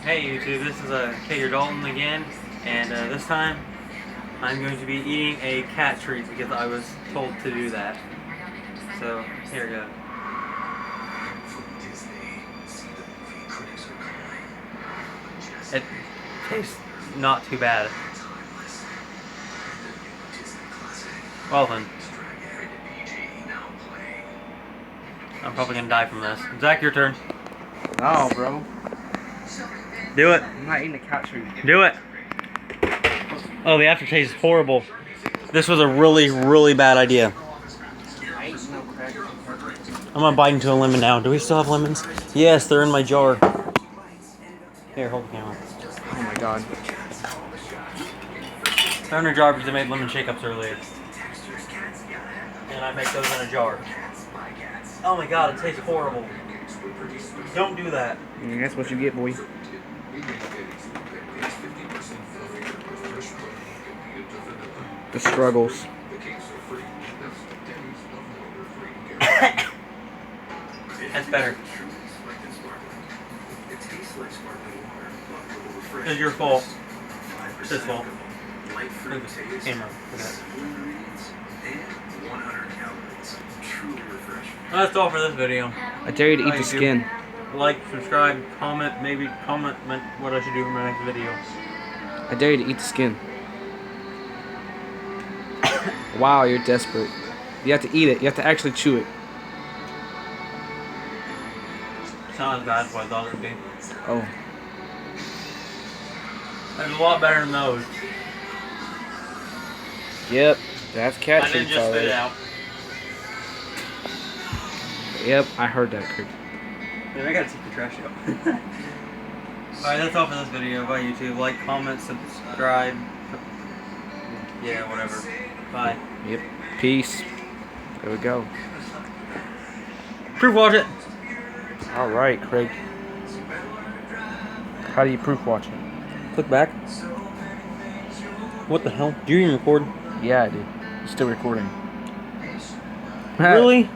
Hey YouTube, this is Kater Dalton again, and this time I'm going to be eating a cat treat because I was told to do that. So here we go. It tastes not too bad. Well then, I'm probably gonna die from this. Zach, your turn. No, bro. Do it. I'm not eating a cat treat. Do it. Oh, the aftertaste is horrible. This was a really, really bad idea. I ain't no crack. I'm gonna bite into a lemon now. Do we still have lemons? Yes, they're in my jar. Here, hold the camera. Oh my god. They're in a jar because I made lemon shake-ups earlier. And I make those in a jar. Oh my god, it tastes horrible. Don't do that. That's what you get, boy. The struggles. That's better. Because you're full. This full. Look at the camera. Look at that. Well, that's all for this video. I dare you to eat the skin. Like, subscribe, comment, maybe comment what I should do for my next video. I dare you to eat the skin. Wow, you're desperate. You have to eat it. You have to actually chew it. It's not as bad as what I thought it would be. Oh. It's a lot better than those. Yep. That's cat I didn't treats just spit already. it out. Yep, I heard that, Kurt. Yeah, I gotta take the trash out. Alright, that's all for this video. Bye YouTube. Like, comment, subscribe. Yeah, whatever. Bye. Yep. Peace. There we go. Proof watch it. Alright, Craig. How do you proof watch it? Click back. What the hell? Do you even record? Yeah, I do. Still recording. Really?